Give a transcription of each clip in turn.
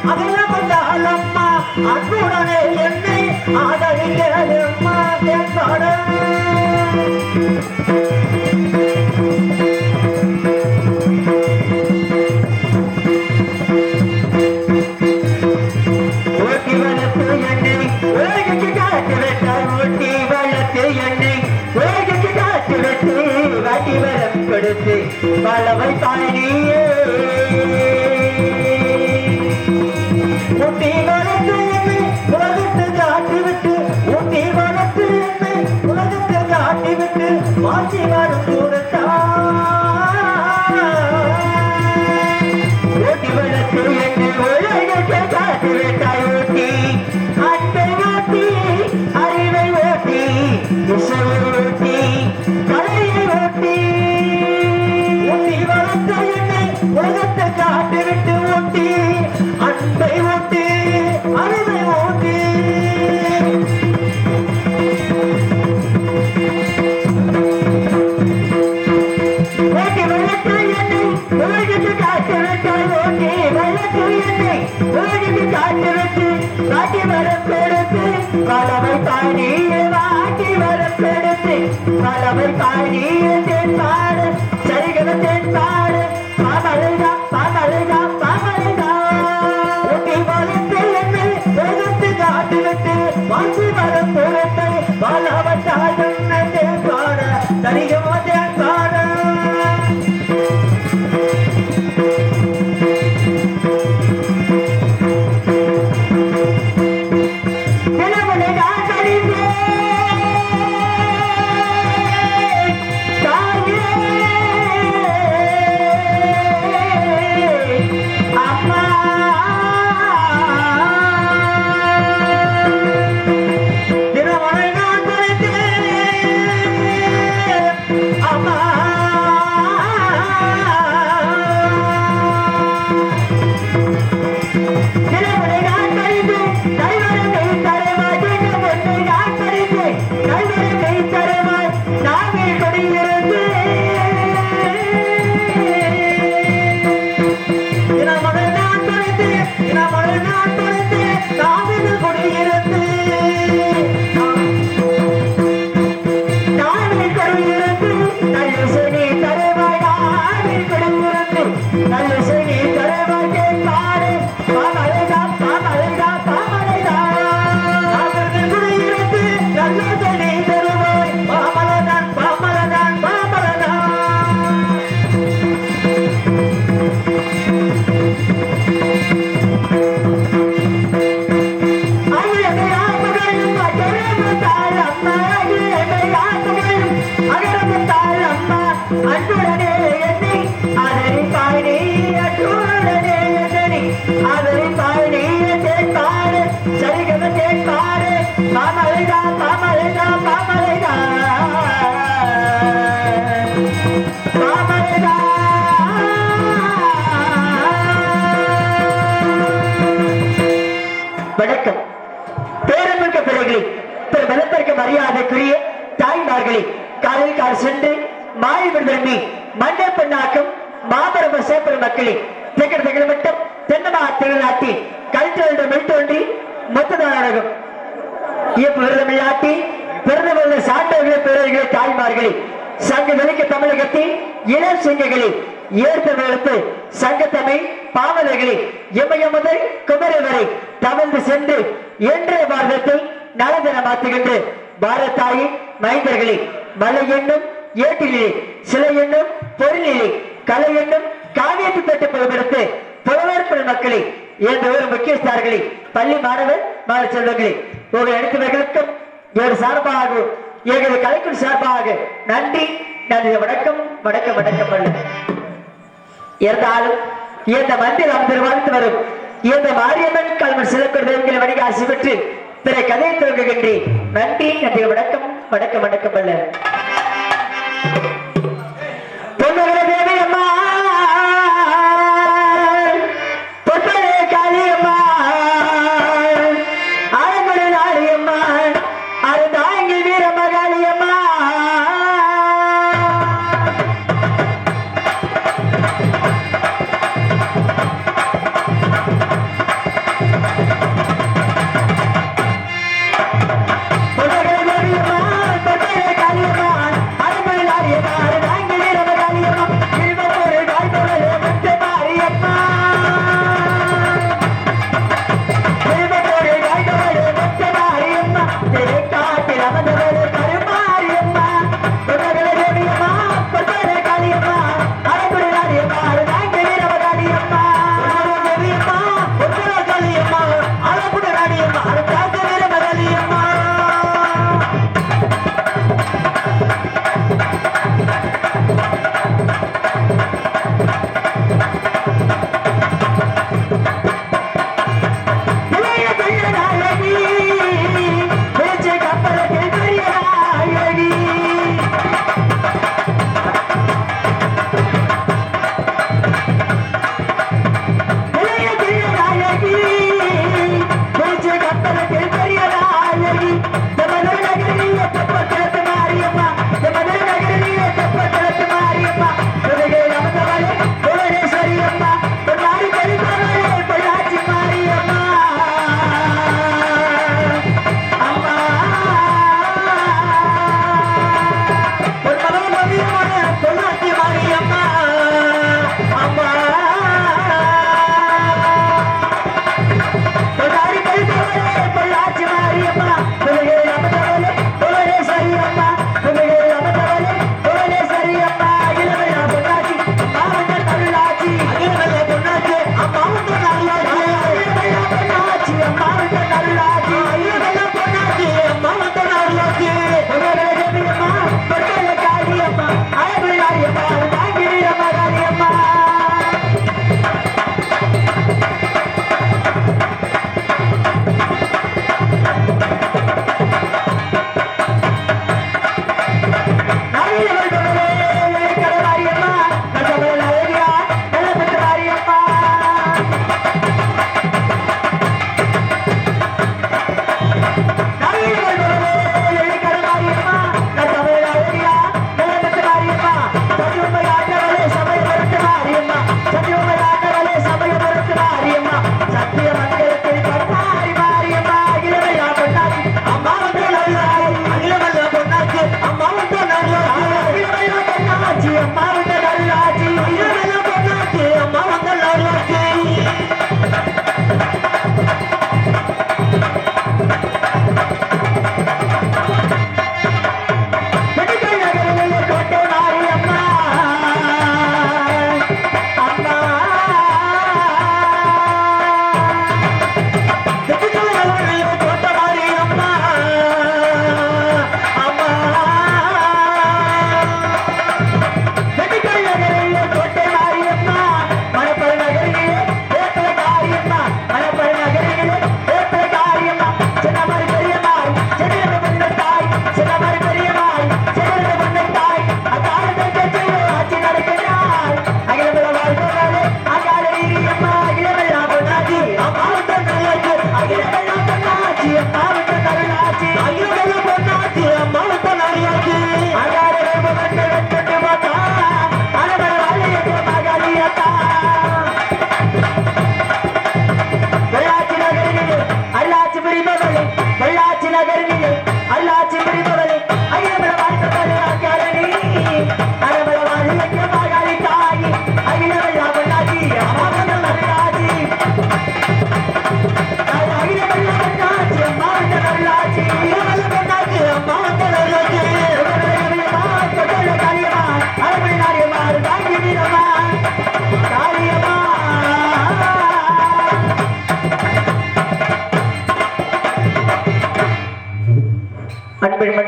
அதெல்லாம் வந்தால் அம்மா அன்புடனே என்னை ஆதரிக்கிறது அம்மா என்பாட ஊட்டி வளர்த்து என்னை உலகுக்கு காத்து விட்டால் ஊட்டி வளர்த்து என்னை உலகுக்கு காத்து விட்டு வாட்டி வரம் கொடுத்து பலவை தாயினியே ஊட்டி வளர்த்து என்னை உலகத்தை காட்டி விட்டு ஊட்டி வளர்த்து என்னை உலகத்தை காட்டி விட்டு வாசி வரும் தூரத்தா ஊட்டி வளர்த்து என்னை உலகத்தை காட்டி விட்டாய் ஊட்டி அன்பை ஊட்டி அறிவை ஊட்டி இசையை ஊட்டி கலையை ஊட்டி ஊட்டி வளர்த்து என்னை உலகத்தை காட்டி விட்டு ஊட்டி அன்பை ஊட்டி அறிவை ஊட்டி ஊட்டி வளர்த்து என்னை உலகத்தை காட்டி விட்டாய் ஊட்டி வளர்த்து என்னை உலகத்தை காட்டி விட்டு வாட்டி வரம் கொடுத்து பலவை பாடியே வாட்டி வரம் கொடுத்து பலவை பாடியே தென்பாடு சரிகன தென்பாடு பாமலைதா பாமலைதா பாமலைதா ஊட்டி வளர்த்து என்னை உலகத்தை காட்டி விட்டு வாட்டி வரம் கொடுத்து பலவை தாழ்ந்த தென்பாடு சரிகமோ தென்பாடு வணக்கம். பேரமிக்க பிள்ளைகளை வெள்ளத்திற்கு மரியாதைக்குரிய தாய்மார்களை காலையில் கால் சென்று மாறி விடுதலை மண்டல் பெண்ணாக்கும் மாபெரும் சேப்பர் மக்களே திகழ் மட்டும் தென்னமா திருநாட்டில் கல்ச்சல் மெல்தோன்றி மொத்ததாரகம் விருதமையாட்டி பிறந்த சாட்டர்களை பிறர்களை தாய்மார்களை சங்க வெளிக்க தமிழகத்தில் இளம் சிங்கங்களை ஏற்படுத்து சங்கத்தமை பாவலர்களை இமய முதல் குமரி வரை தவழ்ந்து சென்று இன்றைய பாரதத்தை நலந்தனமாக்குகின்ற பாரதாயின் மைந்தர்களை மலை என்னும் ஏட்டிலே சிலை என்னும் பொருளிலே கலை என்னும் காவியத்தை பெற்று புலப்படுத்து புலவர்கள் மக்களை என்ற ஒரு முக்கியஸ்தார்களை பள்ளி மாணவர் மாணவ செல்வங்களை உங்கள் அனைத்துவர்களுக்கும் ஒரு சார்பாக எங்களது கலைக்குழு சார்பாக நன்றி நன்றி. வணக்கம் வணக்கம் வணக்கம் அல்ல இருந்தாலும் இந்த மந்திர அமர்ந்து வாழ்த்து வரும் இந்த மாரியம்மன் கல்வன் சிலக்குறை வணிகாசி பெற்று பிற கதையை தொடங்குகின்றேன். நன்றி நன்றி. வணக்கம் வணக்கம் வணக்கம் அல்ல பொன்னுகளை தேவி அம்மா பொற்பலே காளியம்மா ஆரங்குடி நாளியம்மா அருந்தாங்கி வீரமகாளியம்மா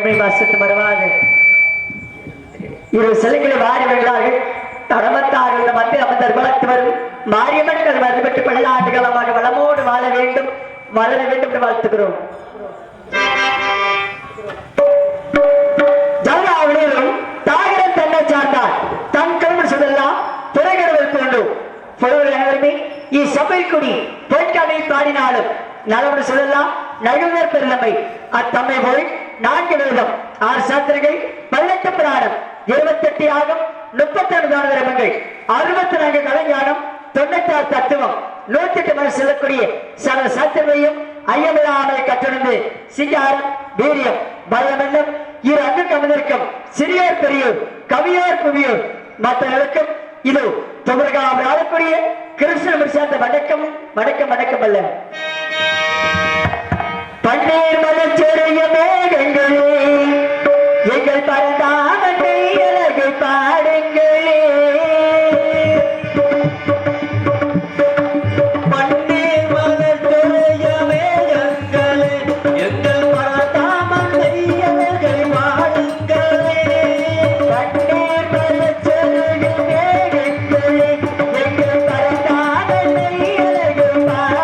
பெண்மை வாசத்து மறவாது இரு சிலைகளை வாரி வருகிறார்கள் தடமத்தார்கள் மத்திய அமர்ந்தர் வளர்த்து வரும் மாரியம்மன் மறுபட்டு பல்லாண்டு காலமாக வளமோடு வாழ வேண்டும் வளர வேண்டும் என்று வாழ்த்துகிறோம். ஜனநாயகம் தாகரம் தன்னை சார்ந்தார் தன் கல்வி சொல்லலாம் துறைகள் கொண்டு புலவர்கள் அனைவருமே இச்சபைக்குடி பொற்காமை பாடினாலும் நலவடு சொல்லலாம் நகுவர் பெருந்தமை அத்தம்மை போய் 4 வேதம் 6 சாத்திரங்கள் 18 புராணம் 28 யாகம் 36 தான தர்மங்கள் 64 கலைஞானம் 96 தத்துவம் 108 மணி செல்லக்கூடிய சகல சாத்திரங்களையும் ஐயமில்லாமல் கற்றுணர்ந்து சிங்காரம் வீரியம் பலமென்னும் இரு அங்கு கமந்திருக்கும் சிறியோர் பெரியோர் கவியோர் புவியோர் மற்றவர்களுக்கும் இது தொகுதிக்காக ஆளக்கூடிய கிருஷ்ணன் சேர்ந்த வணக்கம் வணக்கம் வணக்கம் அல்ல பன்னீர் மலச்செறிய மேகங்களே எங்கள் பரந்தாமனை அழகை பாடுங்களே பன்னீர் மலச்செறிய மேகங்களே எங்கள் பரந்தாமனை அழகை பாடுங்களே பன்னீர் மலச்செறிய மேகங்களே எங்கள் பரந்தாமனை அழகை பாடுங்களே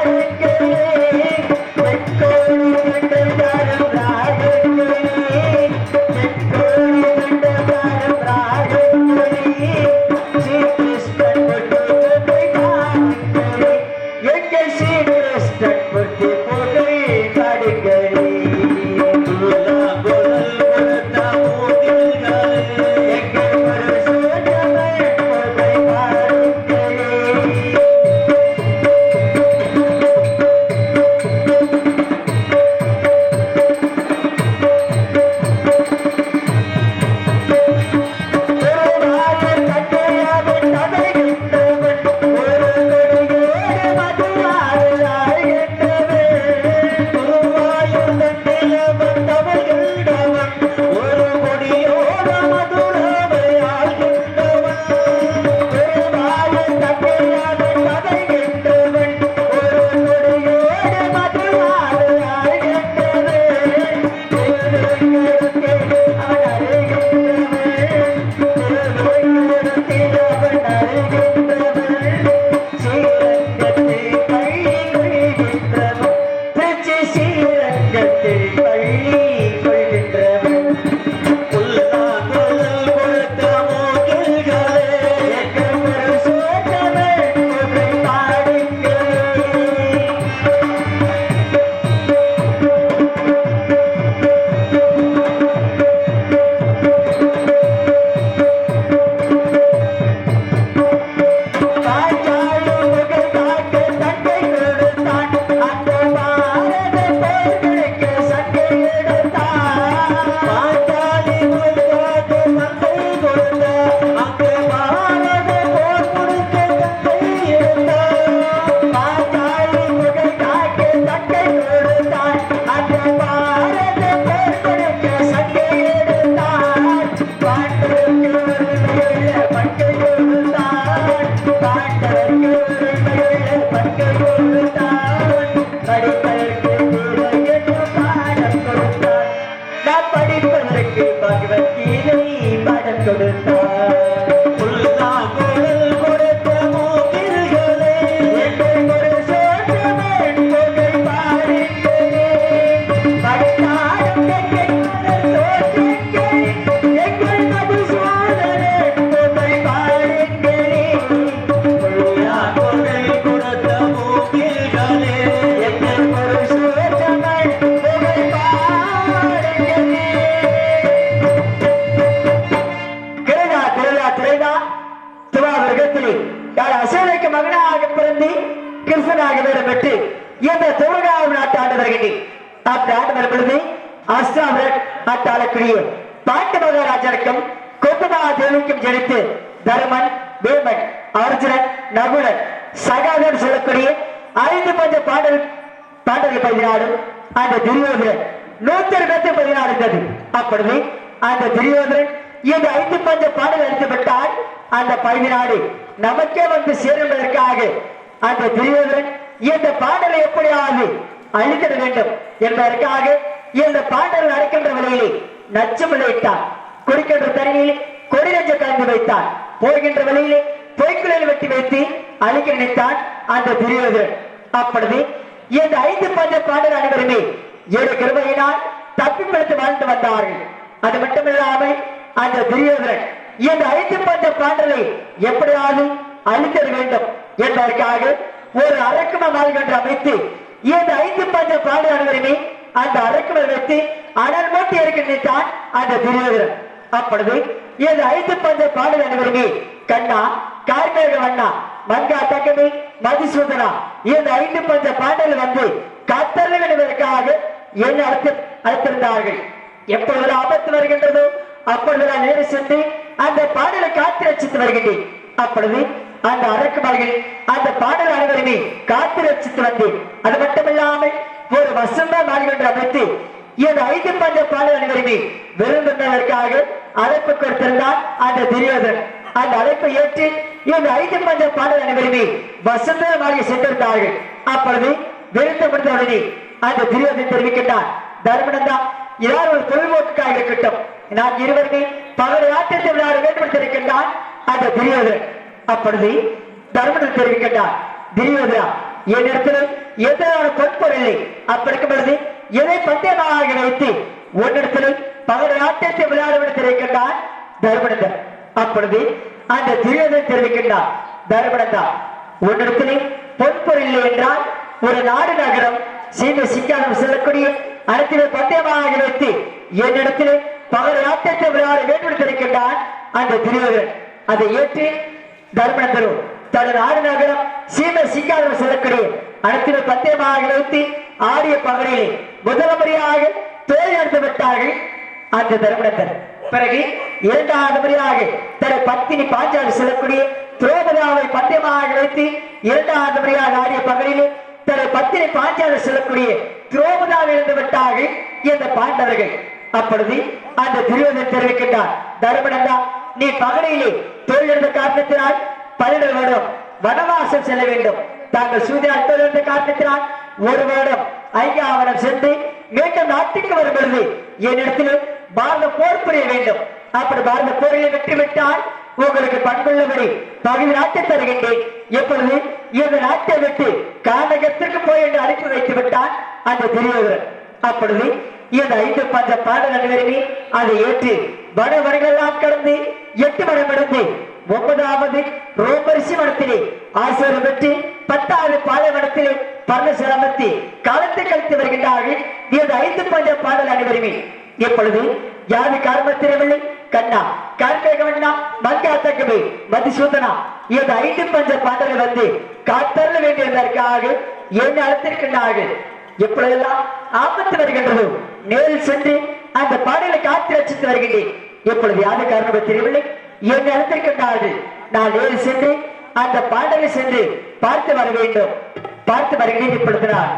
பாட்டு மகாராஜனுக்கும் கொப்பமா தேவிக்கும் ஜனித்து தர்மன் பீமன் அர்ஜுனன் நகுலன் சகாதன் சொல்லக்கூடிய 5 பஞ்ச பாடல்கள் 14 அந்த துரியோதனன் 116 இருந்தது. அப்பொழுது அந்த துரியோதனன் இந்த 5 பஞ்ச பாடல் அடித்துவிட்டால் அந்த 14 நமக்கே வந்து சேருவதற்காக அந்த துரியோதனன் இந்த பாடலை எப்படியாவது அழித்திட வேண்டும் என்பதற்காக இந்த பாடல் நடக்கின்ற வழியிலே நச்சு விளையிட்டான். குடிக்கின்ற தண்ணியில் கொடிநெஞ்ச கலந்து வைத்தான். போகின்ற வழியிலே பொய்க்குழல் வெட்டி வைத்து அழிக்க நினைத்தான் அந்த துரியோதனன். அப்பொழுது இந்த 5 பஞ்ச பாண்டவர் அனைவருமே ஏழு கிருபையினால் தப்பி பிடித்து வாழ்ந்து வந்தார்கள். அது மட்டுமில்லாமல் அந்த துரியோதனன் இந்த 5 பஞ்ச பாண்டவரை எப்படியாவது அழித்தர வேண்டும் என்பதற்காக ஒரு அரக்கும வாழ்கின்ற அமைத்து இந்த 5 பஞ்ச பாண்டவர் அனைவருமே அந்த அரக்கும வைத்து அனல் மூட்டி இருக்கின்றான் அந்த துரியோதனன். அப்பொழுது இந்த 5 பஞ்ச பாண்டவர் அனைவருமே கண்ணா, கார்மேக வண்ணா, மங்கா தங்கமி, மதிசூதனா இந்த 5 பஞ்ச பாண்டவர்கள் வந்து காத்தருவதற்காக என்ன அழைத்திருந்தார்கள். எப்பொழுது ஆபத்து வருகின்றதோ அப்பொழுது நான் நேரு சென்று அந்த பாடலை காத்து ரசித்து வருகின்றேன். அப்பொழுது அந்த அரக்குமர்கள் அந்த பாடல் அனைவருமே காத்து ரசித்து வந்தேன். அது மட்டுமில்லாமல் ஒரு வசந்த மாளிகை அமைத்து இந்த 5 பஞ்ச பாடல் அனைவருமே விருந்தினருக்காக அழைப்பு கொடுத்திருந்தார் அந்த துரியோதனன். அந்த அழைப்பை ஏற்று இந்த 5 பஞ்ச பாடல் அனைவருமே வசந்த மாளிகை சென்றிருந்தார்கள். அப்பொழுது விருந்து முடிந்தவுடனே அந்த துரியோதனன் தெரிவிக்கின்றார், தர்மனந்தா யார் ஒரு தொழில்நோக்காக இருக்கட்டும், நான் இருவருமே பகல் ஆட்டத்தை விளையாட வேண்டும் இருக்கின்றான் அந்த துரியோதனன். அப்பொழுது தர்மனன் தெரிவிக்கின்றார், துரியோதனா என்னிடத்தில் எதிரான பொற்பொருள் இல்லை. அப்படி இருக்கும் பொழுது எதை பந்தயமாக வைத்து உன்னிடத்தில் பகல் ஆட்டத்தை விளையாட தெரிவிக்கின்றான் தர்மனந்தன். அப்பொழுது அந்த துரியோதனன் தெரிவிக்கின்றார், தர்மனந்தா உன்னிடத்திலே பொற்பொருள் இல்லை என்றால் ஒரு நாடு நகரம் சீமை சிக்காரம் செல்லக்கூடிய அனைத்திலே பந்தயமாக வைத்து என்னிடத்திலே பகல் ஆட்டத்தை விளையாட வேண்டும் தெரிவிக்கின்றான் அந்த துரியோதனன். அதை ஏற்று தர்மனந்தரும் தனது நாடு நகரம் சீமை சிக்காரம் செல்லக்கூடிய அனைத்திலே பந்தயமாக வைத்து ஆடிய பகலிலே முதல் முறையாக தோல்வி அடைந்து விட்டார்கள் அந்த தர்மனந்தன். பிறகு 2வது முறையாக தனது பத்தினி பாஞ்சாலி செல்லக்கூடிய திரௌபதியாவை பந்தயமாக வைத்து 2வது முறையாக ஆடிய பகலிலே தனது பத்தினி பாஞ்சாலி செல்லக்கூடிய திரௌபதியாவை இழந்து விட்டார்கள் இந்த பாண்டவர்கள். அப்பொழுது அந்த துரியோதனன் தெரிவிக்கின்றார், தர்மனந்தா நீ பகலிலே தோல்வியடைந்த காரணத்தினால் 12 வருடம் வனவாசம் செல்ல வேண்டும். தாங்கள் சூதியால் தோல்வியடைந்த காரணத்தினால் 1 வருடம் ஐயாவனம் சென்று மீண்டும் நாட்டுக்கு வரும் பொழுது என்னிடத்தில் பாரத போர் புரிய வேண்டும். அப்படி பாரத போரில் வெற்றி விட்டால் உங்களுக்கு பண்புள்ளபடி பகுதி நாட்டை தருகின்றேன். எப்பொழுது இந்த நாட்டை விட்டு கானகத்திற்கு போய் என்று அனுப்பி வைத்து விட்டான் அந்த துரியோதனன். அப்பொழுது இந்த 5 பஞ்ச பாடல் அனைவருமே அதை ஏற்று வனவர்களெல்லாம் கடந்து 8 மனம் கடந்து 9வது ரோமரிசி மனத்திலே ஆசிரியர் பெற்று 10வது பாலைவனத்திலே பர்ணசிரமத்தி காலத்தை கழித்து வருகின்றார்கள் இந்த 5 பஞ்ச பாடல் அனைவருமே. எப்பொழுது யாரு காரணத்திரவில்லை கண்ணா, கார்மேகவண்ணா, மங்கா தங்கமே, மதிசூதனா இந்த 5 பஞ்ச பாடல்கள் வந்து காத்தருள வேண்டியதற்காக என்ன அழைத்திருக்கின்றார்கள். எப்பொழுதெல்லாம் ஆபத்து வருகின்றதோ நேரில் சென்று அந்த பாடலை காத்து ரசித்து வருகின்றேன். எப்பொழுது யாரு காரணம் தெரியவில்லை என்ன அழைத்திருக்கின்றார்கள். நான் நேரில் சென்று அந்த பாடலை சென்று பார்த்து வர வேண்டும். பார்த்து வருகிறேன். இப்பொழுது நான்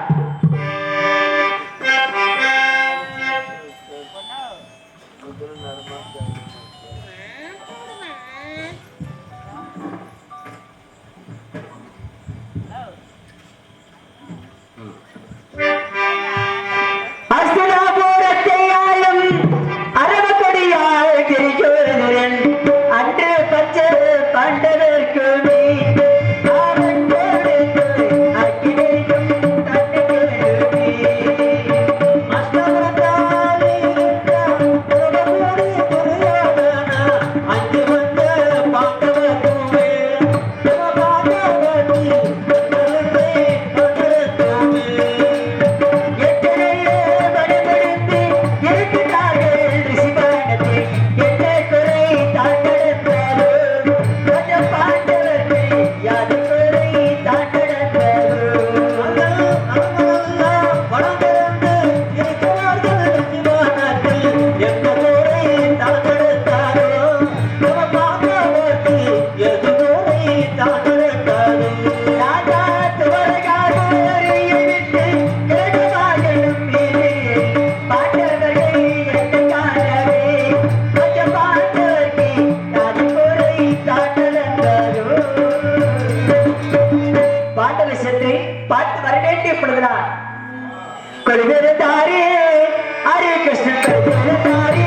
हरे कृष्ण बलवीरधारी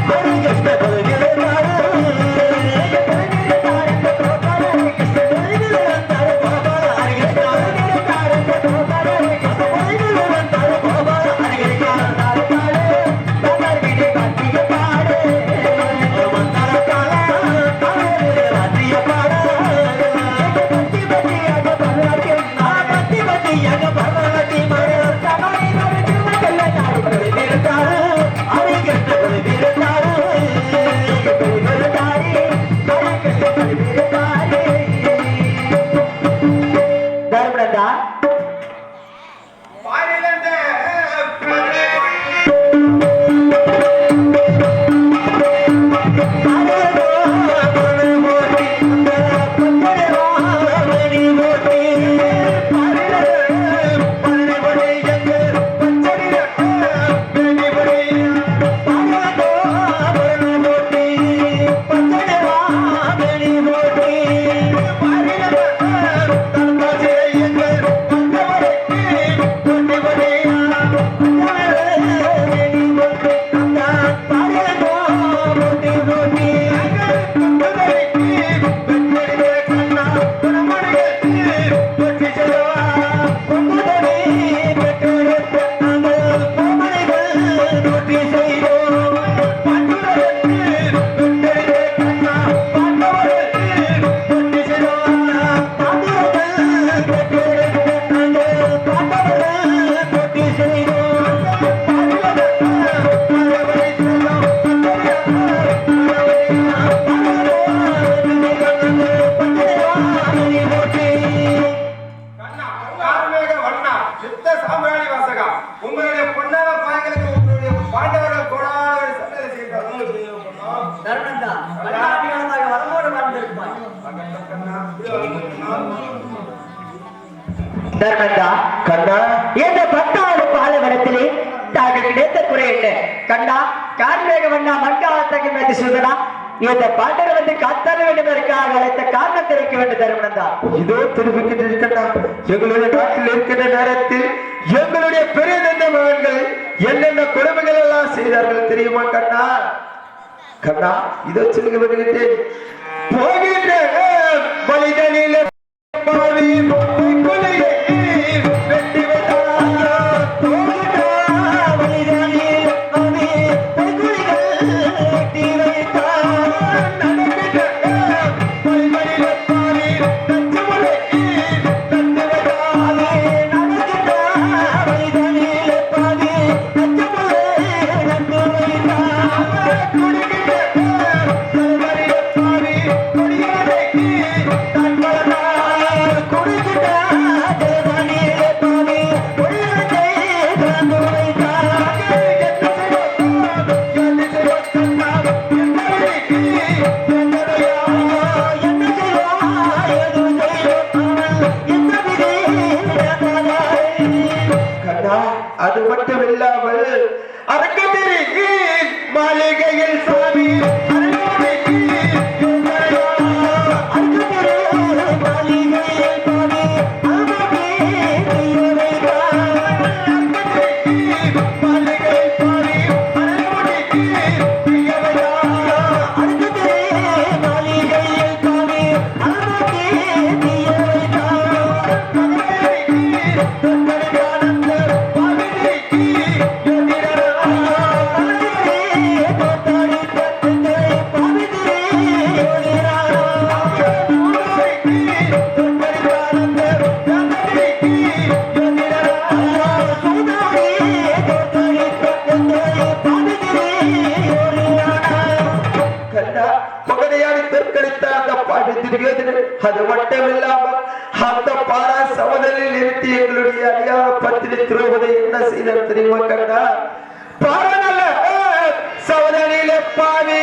हरे कृष्ण बलवीरधारी தர்மந்தா கண்ணா இந்த 10 ஆண்டு பாலைவனத்திலே தாங்கள் கிடைத்த குறை என்ன கண்ணா கார்மேக வண்ணா மங்காத்தகை மேதி சுதனா இந்த பாண்டவர் வந்து காத்தர வேண்டும் என்பதற்காக அழைத்த காரணம் தெரிவிக்க வேண்டும் தர்மந்தா இதோ தெரிவிக்கின்ற கண்ணா எங்களுடைய நாட்டில் இருக்கின்ற நேரத்தில் எங்களுடைய பெரிய தந்தை மகன்கள் என்னென்ன கொடுமைகள் எல்லாம் செய்தார்கள் தெரியுமா கண்ணா கண்ணா இதோ சொல்லுங்க வருகின்றேன் போகின்ற வழிகளில் பாவி அது மட்டும் இல்லாமல் அரக்கத்திரி மாளிகையில் சாமி அது மட்டும் இல்லாமல் அந்த பாரா சமதலில் நிறுத்தி எங்களுடைய அடியார பத்திரி திருவதை என்ன செய்தார் தெரியுமா கண்ணா பாரநல்ல சமதலிலே பாவி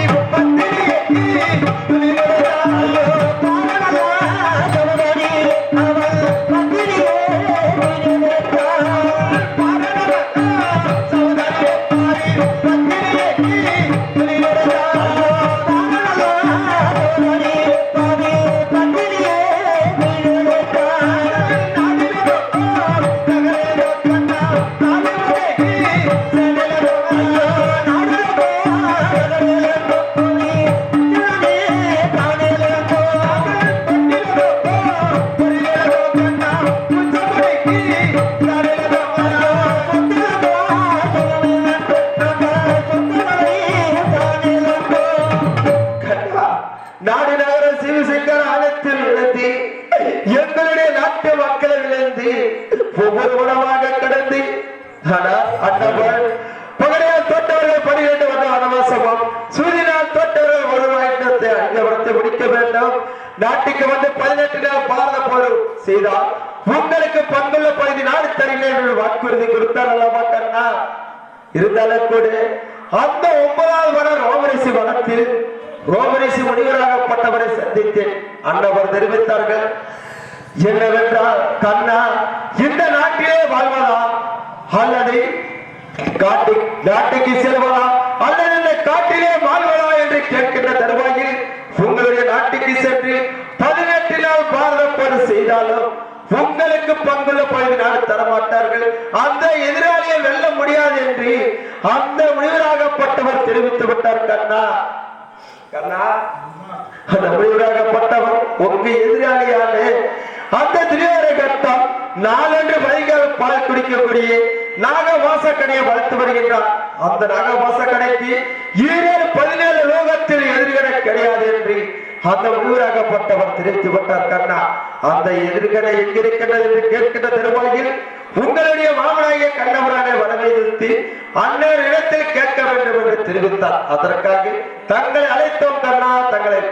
எங்களுடைய நாட்டு மக்களிலிருந்து ஒவ்வொரு உணவாக கடந்து அண்ணவர் பகடையால் தோட்டவர்கள் 12 வருட வனவாசமும் சூரியனால் தோட்டவர்கள் ஒரு வாய்ந்தத்தை அங்கவரத்தை முடிக்க வேண்டும். நாட்டுக்கு வந்து 18 நாள் பாரத போர் செய்தால் உங்களுக்கு பங்குள்ள பகுதி நாடு தருகிறேன் என்று வாக்குறுதி கொடுத்தார் அல்லவா கண்ணா? இருந்தாலும் கூட அந்த 9வது வன ரோமரிசி வனத்தில் ரோமரிசி முனிவராகப்பட்டவரை சந்தித்தேன். அண்ணவர் தெரிவித்தார்கள் என்னவென்றால் கண்ணா, இந்த நாட்டிலே வாழ்வதா அல்லது நாட்டுக்கு செல்வதா அல்லது இந்த காட்டிலே வாழ்வதா என்று கேட்கின்ற தருவாயில் உங்களுடைய நாட்டுக்கு சென்று 18 நாள் பாரத போர் செய்தாலும் உங்களுக்கு பங்குள்ள பகுதி நாடு தரமாட்டார்கள். அந்த எதிராளியை வெல்ல முடியாது என்று அந்த முனிவராகப்பட்டவர் தெரிவித்து விட்டார் கண்ணா. கண்ணா, அந்த முனிவராகப்பட்டவர் உங்க எதிராளியான அந்த திரியோரை கட்டம் நாளன்று வழிகால பால் குடிக்கக்கூடிய நாகவாசக்கடையை வளர்த்து வருகின்றார். அந்த நாகவாசக்கடைக்கு 17 லோகத்தில் எதிர்கடை கிடையாது என்று அந்த முனிவராகப்பட்டவர் தெரிவித்து விட்டார் கண்ணா. அந்த எதிர்கடை எங்கிருக்கின்றது என்று கேட்கின்ற தருவாயில் உங்களுடைய மாமனாகிய கண்ணவரான வரவேற்று அன்னர் இடத்தில் கேட்க வேண்டும் என்று தெரிவித்தார். அதற்காக தங்களை அழைத்தோம் கண்ணா. தங்களை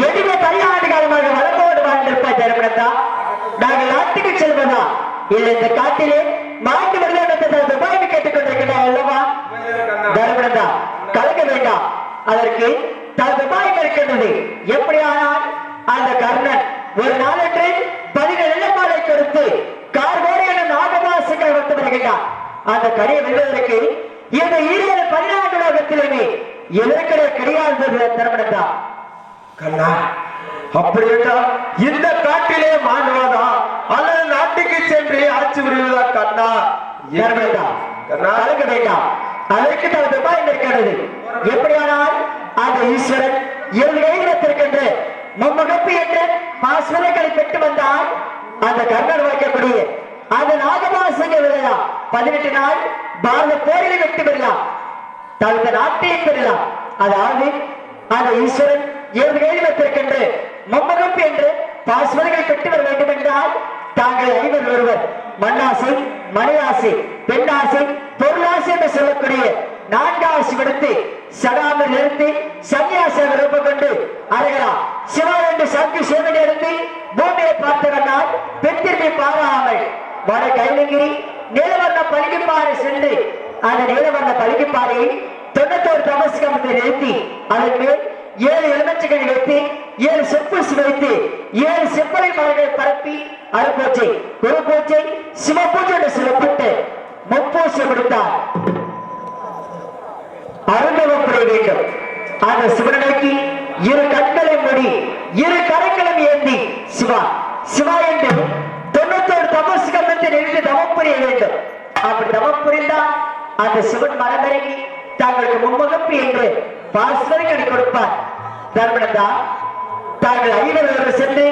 எதுவே 18 காலமாக வளர்ப்போடு வாழ்ந்திருப்பாய் தர்மனந்தா. நாங்கள் நாட்டுக்கு செல்வதா இல்லை இந்த காட்டிலே மாட்டு வருடம் கேட்டுக் கொண்டிருக்கிறார் அல்லவா தர்மனந்தா? கலக்க வேண்டாம், அதற்கு தகுபாயம் இருக்கின்றது. எப்படியானால் அந்த கர்ணன் ஒரு நாளன்று 17 இளமாலை கொடுத்து கார்கோடி என நாகவாசிகளை வந்து வருகின்றார். அந்த கரையை வெல்வதற்கு இந்த 14 லோகத்திலுமே எதிர்கடை கிடையாது தரப்படா கண்ணா. அப்படி என்றால் இந்த காட்டிலே மாண்டுவதா அல்லது நாட்டுக்கு சென்று ஆட்சி புரிவதா கண்ணா? கலக்க வேண்டாம், அதற்கு தனது பாயம் இருக்கிறது. எப்படியானால் அந்த ஈஸ்வரன் 7 கைதிடத்திற்கென்று மும்மகப்பு என்று பாஸ்வரைகளை பெற்று வந்தால் அந்த கர்ணன் வைக்கக்கூடிய அந்த நாகமாசங்க விளையா 18 நாள் பாரத போரில் வெற்றி பெறலாம், தகுந்த நாட்டையும் பெறலாம். அதாவது அந்த ஈஸ்வரன் 7 கைதிடத்திற்கென்று மும்மகப்பு என்று பாஸ்வரைகளை பெற்று வர வேண்டும் என்றால் தாங்கள் 5 ஒருவர் மண்ணாசை, மணியாசை, பெண்ணாசை, பொருளாசை என்று சொல்லக்கூடிய 4 ஆசி விடுத்து சடாமல் இருந்து சன்னியாச ரூபம் கொண்டு அழகா சிவா என்று சங்கு சேவனை இருந்து பூமியை பார்த்தவனால் பெற்றிருப்பை பாராமல் வட கைலங்கிரி நீலவர்ண பலிக்குப்பாறை சென்று அந்த நீலவர்ண பலிக்குப்பாறையை 91 தமஸ்கமத்தை நிறுத்தி அதன் மேல் 7 எலுமிச்சைகளை வைத்து 7 செப்பூசி வைத்து 7 செப்பலை மரங்களை பரப்பி அருப்பூச்சை, குரு பூச்சை, சிவபூஜை என்று சொல்லப்பட்டு முப்பூசை கொடுத்தார். அருந்தவம் புரிய வேண்டும். அந்த சிவனுக்கு 2 கண்களை மூடி 2 கரைகளும் ஏந்தி சிவா சிவா என்று 91 தமஸ்கமத்தை நிறுத்தி தவம் புரிய வேண்டும். அப்படி தவம் புரிந்தால் அந்த சிவன் மரமிறங்கி தாங்களுக்கு முன்முகப்பு என்று பாஸ்வரைகளை கொடுப்பார். தர்மனந்தா, தாங்கள் 5 சென்று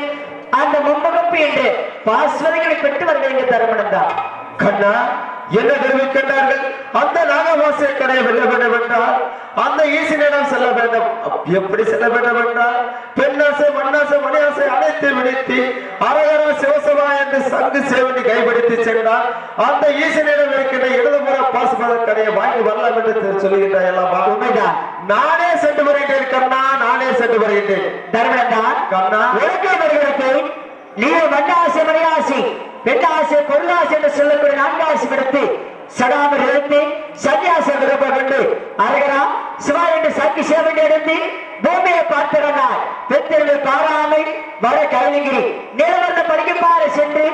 அந்த முன்முகப்பு என்று பாஸ்வரைகளை பெற்று வர வேண்டும். தர்மனந்தா கண்ணா, என்ன தெரிவிக்கின்றார்கள்? அந்த நாகவாசை கடையை வெல்ல வேண்டும் என்றால் அந்த ஈசனிடம் செல்ல வேண்டும். எப்படி செல்ல வேண்டும் என்றால் பெண்ணாசை, மண்ணாசை, மணியாசை அனைத்து விடுத்தி அரகர சிவசபா என்று சங்கு சேவனை கைப்பிடித்து சென்றால் அந்த ஈசனிடம் இருக்கின்ற இடதுபுற பாசுபத கடையை வாங்கி வரலாம் என்று சொல்லுகின்றார். எல்லாம் உண்மைதான். நானே சென்று வருகின்றேன் கண்ணா, நானே சென்று வருகின்றேன். தர்மனந்தா கண்ணா, உலகை வருகிறது. நீ மண்ணாசை, மணியாசை, பெண்ணாசை, பொருளாசை என்று சொல்லக்கூடிய 4 ஆசி விடுத்து சடாமல் இருந்து சன்னியாச விருப்பம் கொண்டு அரகரா சிவா என்று சங்கி சேவனை எடுத்து பூமியை பார்த்தவனால் பெற்றிருந்த பாராமை வட கைலங்கிரி நிலவர்ண படிக்குப்பாறை சென்று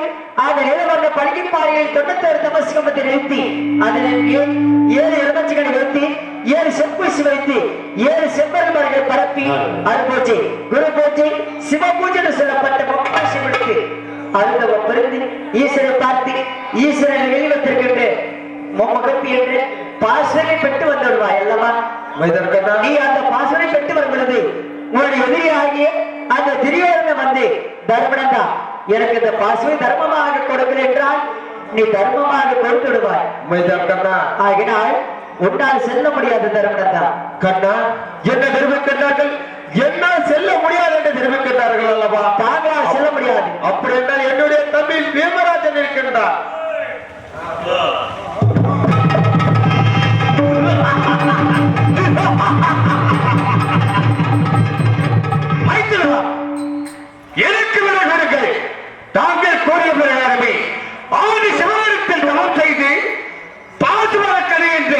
அந்த நிலவர்ண படிக்குப்பாறையில் 91 தமஸ்கமத்தை நிறுத்தி அதன் 7 எலுமிச்சைகளை வைத்து 7 செப்பூசி வைத்து 7 செம்பல் மரங்களை பரப்பி அருப்பூச்சை, குரு பூஜை, சிவ பூஜை என்று சொல்லப்பட்ட முப்பூசி விடுத்து அருந்தவம் பிறந்து ஈஸ்வரை பார்த்து ஈஸ்வரன் வெளிவத்திருக்கின்ற மும்மகப்பி என்று பாசனை பெற்று வந்துடுவாய் அல்லவா? நீ அந்த பாசனை பெற்று வருகிறது உன்னுடைய எதிரியாகிய அந்த திரியோதனை வந்து தர்மனந்தா எனக்கு இந்த பாசனை தர்மமாக கொடுக்கிறேன் என்றால் நீ தர்மமாக கொடுத்து விடுவாய். ஆகினால் உன்னால் செல்ல முடியாது தர்மனந்தா. கண்ணா, என்ன தெரிவிக்கின்றார்கள்? என்னால் செல்ல முடியாது என்று தெரிவிக்கின்றார்கள். அல்லவா? தாங்களால் செல்ல முடியாது. அப்படி என்றால் என்னுடைய தம்பி பீமராஜன் இருக்கின்றார். எனக்கு விலகுங்கள். தாங்கள் கூறிய பிரகாரமே ஆதி சிவனத்தில் தவம் செய்து பாசுவர கதை என்ற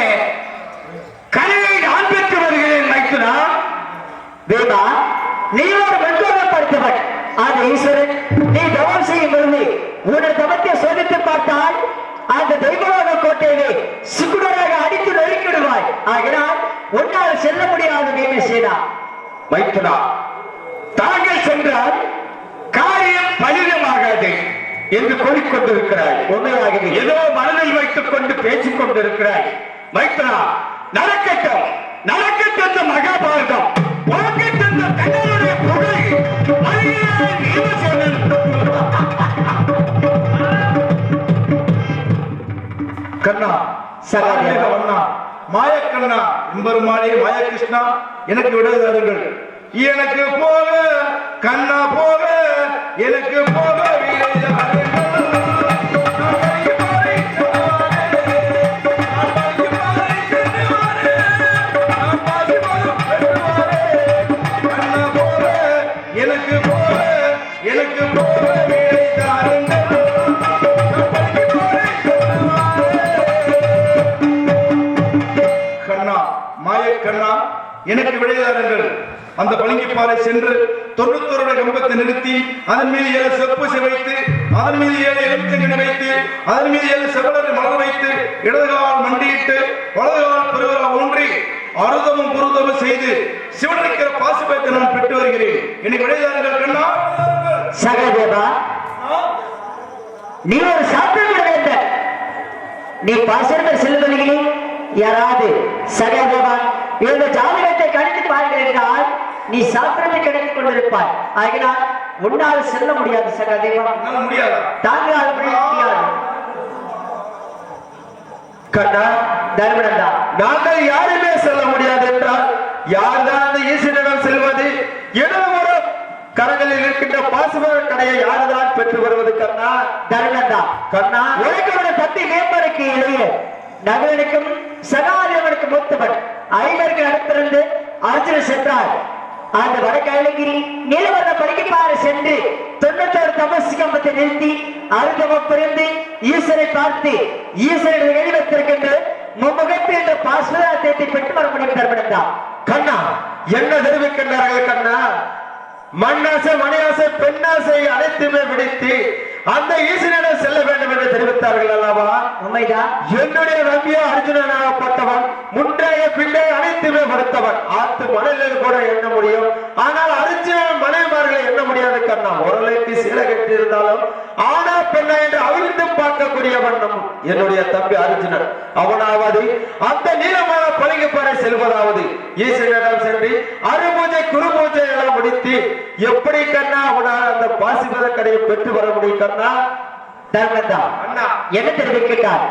கலையை நான் பெற்று வருகிறேன். மைத்துனா வேமா, நீ ஒரு வெண்கோலப்படுத்தவன். அந்த ஈஸ்வரன் நீ தவம் செய்யும் பொழுது உன்னை தவத்தை சோதித்து பார்த்தால் அந்த தெய்வலோக கோட்டையிலே சுக்குடராக அடித்து நொறுக்கிடுவாய். ஆகினால் உன்னால் செல்ல முடியாது பீமசேனா. மைத்துனா, தாங்கள் சென்றால் காரியம் பலிதமாகாது என்று கூறிக்கொண்டிருக்கிறாய். உண்மையாகவே ஏதோ மனதில் வைத்துக் கொண்டு பேசிக் கொண்டிருக்கிறாய். மைத்ரா, நடக்கட்டும் நடக்கட்டும். மகாபாரதம் உனக்கட்டும். கண்ணனுடைய புகழ் கண்ணா சகாதேவா வண்ணா மாயக்கண்ணா எம்பெருமானே மாயகிருஷ்ணா எனக்கு விடுதலுங்கள். எனக்கு போக கண்ணா போக எனக்கு போக எனக்கு போக எனக்கு போக கண்ணா மாயக்கண்ணா எனக்கு விடைதாருங்கள். அந்த பளிங்கிப்பாறை சென்று 91 கம்பத்தை நிறுத்தி அதன் மீது 7 செப்பு வைத்து அதன் மீது 7 எலுமிச்சங்கனி வைத்து அதன் மீது 7 செவலரை மலர் வைத்து இடதுகால் மண்டியிட்டு வலதுகால் பெருவரா ஊன்றி அருதமும் புருதமும் செய்து சிவனுக்கிற பாசுபத்தை நான் பெற்று வருகிறேன். எனக்கு விடைதாருங்கள் கண்ணா. சகாதேவா, நீ ஒரு சாப்பிட வேண்டாம். நீ பாசன செல்வதிலே யாராவது சகாதேவா இந்த ஜாதகத்தை கணித்து பாருங்கள் என்றால் நீ சாப்பிடத்தை கிடைத்துக் கொண்டிருப்பாய். ஆகினால் உன்னால் செல்ல முடியாது சகாதேவா. முடியாது. தாங்களால் முடியாது. கண்ணா தர்மனந்தா, நாங்கள் யாருமே செல்ல முடியாது என்றால் யார்தான் அந்த ஈசனிடம் செல்வது? இடஒரு கரங்களில் இருக்கின்ற பாசுபர கடையை யார்தான் பெற்று வருவது? கண்ணா தர்மனந்தா, கண்ணா உனக்கு தத்தி மேம்பருக்கு இளைய நகரனுக்கும் சகாதேவனுக்கு மூத்தவன் 5 அடுத்திருந்து அர்ஜுனன் சென்றார். அந்த வடக்கைலகிரி நீலவர்ண படுக்கைப்பாறை சென்று 91 தபசு கம்பத்தை நிறுத்தி அருந்தவம் புரிந்து ஈஸ்வரை பார்த்து ஈஸ்வரன் வெளிவத்திருக்கின்ற மும்முகத்து என்ற பாஸ்வதாத்தை பெற்று வர முடியும். தர்மனந்தா, கண்ணா என்ன தெரிவிக்கின்றார்கள்? கண்ணா மண்ணாசை மணியாசை பெண்ணாசை அனைத்துமே விடுத்து அந்த ஈசனிடம் செல்ல வேண்டும் என்று தெரிவித்தார்கள் அல்லவா? உண்மைதான். என்னுடைய நம்பியோ அர்ஜுனனாகப்பட்டவன் முன்றைய பின்னே அனைத்துமே படுத்தவன். ஆத்து மணலில் கூட எண்ண முடியும், ஆனால் அர்ஜுனன் மனைவிமார்களை எண்ண முடியாது. கண்ணா ஓரளவுக்கு சீலை கட்டி இருந்தாலும் ஆனா பெண்ணா என்று அவிழ்த்து பார்க்கக்கூடியவன் என்னுடைய தம்பி அர்ஜுனன். அவனாவது அந்த நீளமான பளிங்குப்பாறை செல்வதாவது ஈசனிடம் சென்று அருபூஜை குருபூஜை எல்லாம் முடித்து எப்படி கண்ணா அவனால் அந்த பாசிபத கடையை பெற்று வர முடியும்? கண்ணா தர்மனந்தா, என்ன தெரிவிக்கிறார்?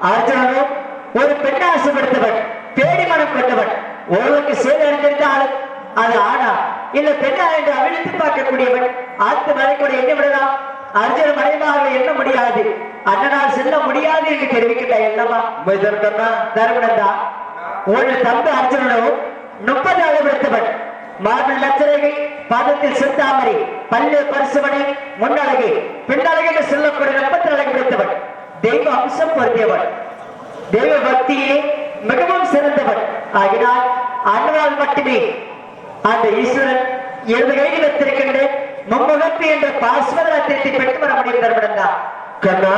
அர்ஜுனனும் ஒரு பெண்ணை ஆசைப்படுத்தவன், பேடி மனம் கொண்டவன். ஒருவருக்கு சேவை அறிந்திருந்தாலும் அது ஆனா இல்ல பெண்ணா என்று அவிழ்த்து பார்க்கக்கூடியவன். ஆத்து மலைக்கூட என்ன விடலாம்? அர்ஜுன மறைவாக எண்ண முடியாது, அண்ணனால் செல்ல முடியாது என்று தெரிவிக்கின்ற என்னவா? கண்ணா தர்மனந்தா, ஒரு தம்பி அர்ஜுனனும் 30 அளவெடுத்தவன். மார்பில் லட்சரகை, பாதத்தில் செந்தாமரை, பல்லு பரிசுமணி, முன்னழகை பின்னழகை என்று சொல்லக்கூடிய 40 அழகு பிடித்தவன். தெய்வ அம்சம் பொருந்தியவன், தெய்வ பக்தியிலே மிகவும் சிறந்தவன். ஆகினால் அண்ணனால் மட்டுமே அந்த ஈஸ்வரன் 7 கையில் வைத்திருக்கின்ற மும்முகத்து என்ற பாஸ்வதத்தை பெற்று வர முடியும். தர்மனந்தா, கண்ணா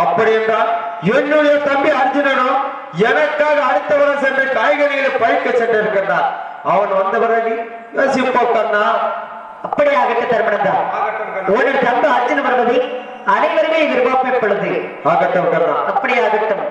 அப்படி என்றால் என்னுடைய தம்பி அர்ஜுனனும் எனக்காக அடுத்த வருடம் சென்று காய்கறிகளை பறிக்க சென்றிருக்கின்றார். அவன் வந்த பிறகு யோசிப்போ கண்ணா. அப்படி ஆகட்ட தர்மனந்தா, ஒரு தம்பி அர்ஜுனன் வருவதை அனைவருமே எதிர்பார்ப்பது. ஆகட்டும் கண்ணா, அப்படி ஆகட்டும்.